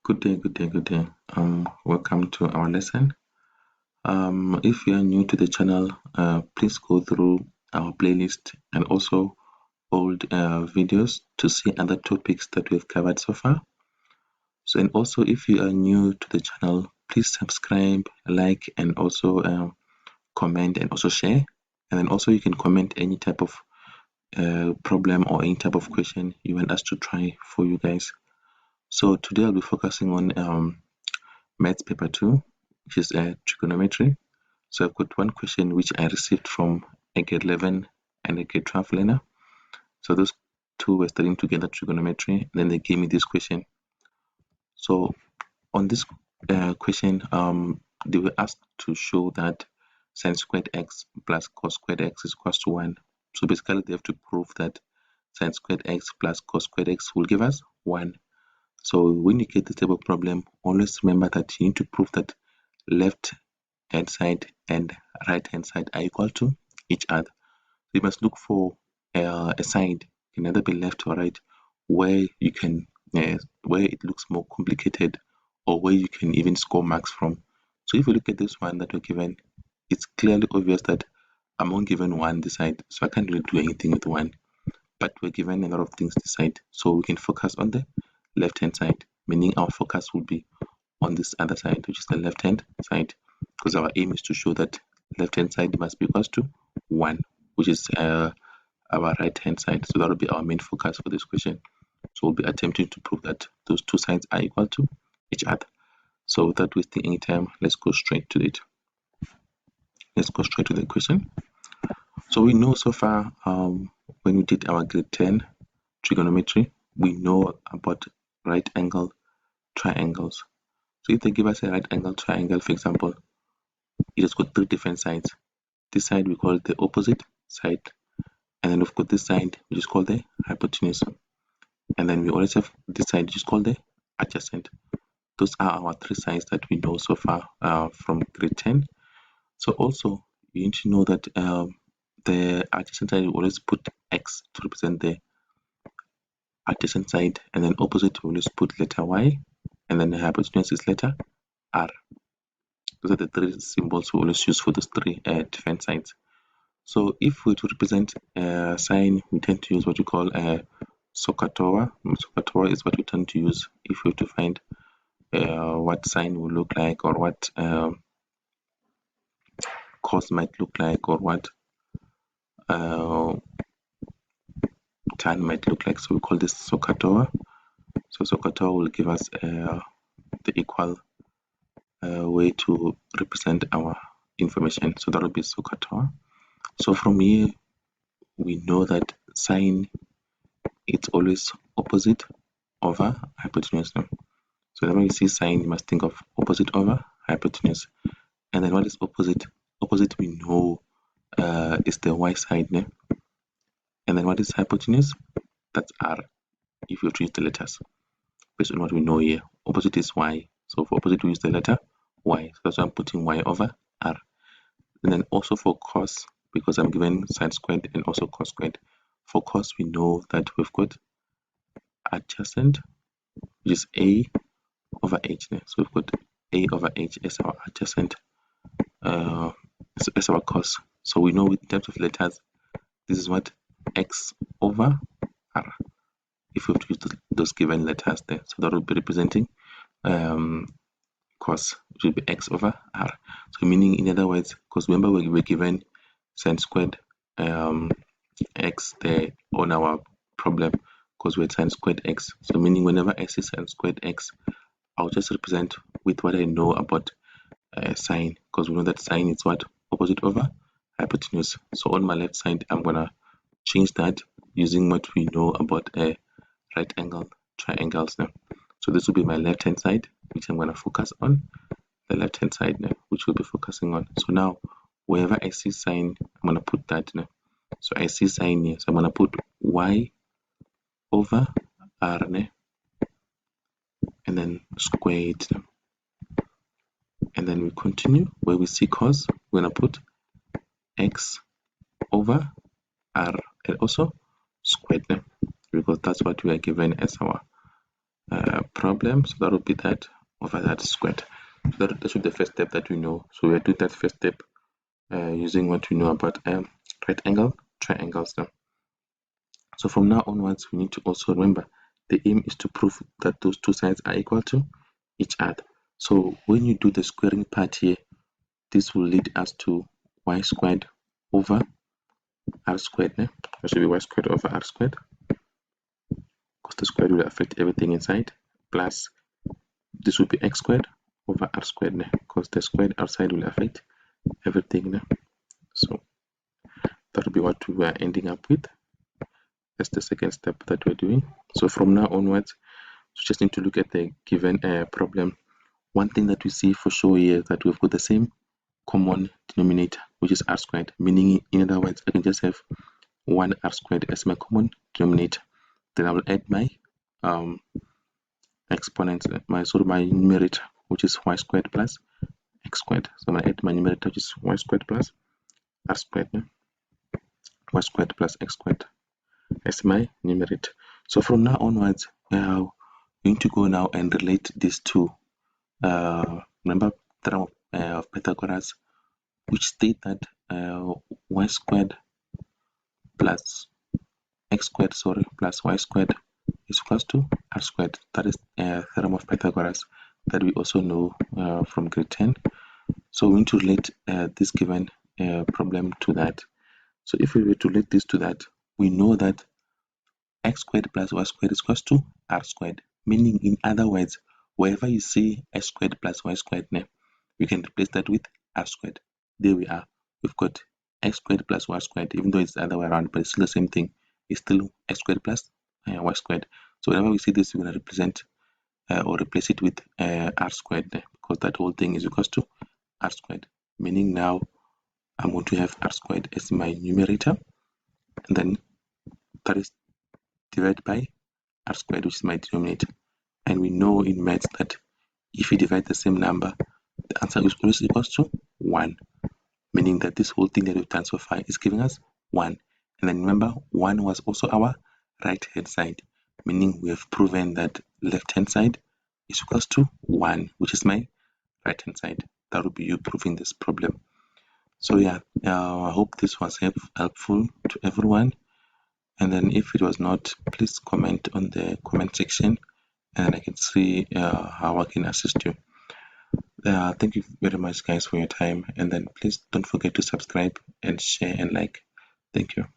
Good day, good day, good day. Welcome to our lesson. If you are new to the channel, please go through our playlist and also old videos to see other topics that we've covered so far. So, and also if you are new to the channel, please subscribe, like, and also comment and also share. And then also you can comment any type of problem or any type of question you want us to try for you guys. So today I'll be focusing on Maths paper 2, which is trigonometry. So I've got one question which I received from a grade 11 and a grade 12 learner. So those two were studying together trigonometry, and then they gave me this question. So on this question, they were asked to show that sin squared x plus cos squared x is equals to 1. So basically they have to prove that sin squared x plus cos squared x will give us 1. So when you get the table problem, always remember that you need to prove that left hand side and right hand side are equal to each other. So you must look for a side, it can either be left or right, where you can where it looks more complicated or where you can even score marks from. So if you look at this one that we're given, it's clearly obvious that I'm only given 1 this side, so I can't really do anything with 1. But we're given a lot of things this side, so we can focus on the left hand side, meaning our focus will be on this other side, which is the left hand side, because our aim is to show that left hand side must be equals to 1, which is our right hand side. So that will be our main focus for this question. So we'll be attempting to prove that those two sides are equal to each other. So without wasting any time, let's go straight to it. Let's go straight to the question. So we know so far when we did our grade 10 trigonometry, we know about right angle triangles. So if they give us a right angle triangle, for example, it has got 3 different sides. This side we call the opposite side, and then we've got this side which is called the hypotenuse, and then we always have this side which is called the adjacent. Those are our 3 sides that we know so far from grade 10. So also you need to know that the adjacent side will always put x to represent the adjacent side, and then opposite we always put letter y, and then the hypotenuse is letter r. Those are the 3 symbols we always use for those 3 different sides. So if we to represent a sign, we tend to use what we call a SOHCAHTOA. SOHCAHTOA is what we tend to use if we have to find what sign will look like, or what cos might look like, or what tan might look like. So we call this SOHCAHTOA. So SOHCAHTOA will give us the equal way to represent our information. So that will be SOHCAHTOA. So from here we know that sine, it's always opposite over hypotenuse. So whenever you see sine, you must think of opposite over hypotenuse. And then what is opposite? Opposite we know is the y side. And then what is hypotenuse? That's r, if you use the letters based on what we know here. Opposite is y, so for opposite we use the letter y, so that's why I'm putting y over r. And then also for cos, because I'm given sine squared and also cos squared. For cos we know that we've got adjacent, which is a over h. So we've got a over h as our adjacent, as our cos. So we know in terms of letters, this is what x over r, if we have to use those given letters there. So that will be representing cos, which will be x over r. So meaning, in other words, because remember we were given sine squared x there on our problem, because we had sine squared x. So meaning whenever I see sine squared x, I'll just represent with what I know about sine, because we know that sine is what? Opposite over hypotenuse. So on my left side, I'm gonna change that using what we know about right angle triangles now. So this will be my left hand side, which I'm gonna focus on. The left hand side now, which we'll be focusing on. So now wherever I see sine, I'm gonna put that now. So I see sine here, so I'm gonna put y over r now, and then square it now. And then we continue where we see cos, we're gonna put x over r and also squared now, because that's what we are given as our problem. So that would be that over that squared. So that should be the first step that we know. So we are doing that first step using what we know about right angle triangles now. So from now onwards, we need to also remember the aim is to prove that those two sides are equal to each other. So when you do the squaring part here, this will lead us to y squared over r squared. That should be y squared over r squared, because the squared will affect everything inside, plus this will be x squared over r squared, because the squared outside will affect everything. So that will be what we are ending up with. That's the second step that we're doing. So from now onwards, we just need to look at the given problem. One thing that we see for sure here is that we've got the same common denominator, which is r squared, meaning in other words, I can just have 1 r squared as my common denominator. Then I will add my exponent, my numerator, which is y squared plus x squared. So I'm going to add my numerator, which is y squared plus r squared, y squared plus x squared as my numerator. So from now onwards, we're going to go now and relate these two. Remember theorem of Pythagoras, which state that y squared plus x squared, plus y squared is equals to r squared. That is theorem of Pythagoras that we also know from grade 10. So we need to relate this given problem to that. So if we were to relate this to that, we know that x squared plus y squared is equals to r squared, meaning in other words, wherever you see x squared plus y squared, we can replace that with r squared. There we are. We've got x squared plus y squared, even though it's the other way around, but it's still the same thing. It's still x squared plus y squared. So whenever we see this, we're going to represent or replace it with r squared, because that whole thing is equals to r squared, meaning now I'm going to have r squared as my numerator, and then that is divided by r squared, which is my denominator. And we know in maths that if you divide the same number, the answer is always equals to 1, meaning that this whole thing that we've done so far is giving us 1. And then remember, 1 was also our right hand side, meaning we have proven that left hand side is equals to 1, which is my right hand side. That will be you proving this problem. So yeah, I hope this was helpful to everyone. And then if it was not, please comment on the comment section, and I can see how I can assist you. Thank you very much, guys, for your time. And then please don't forget to subscribe and share and like. Thank you.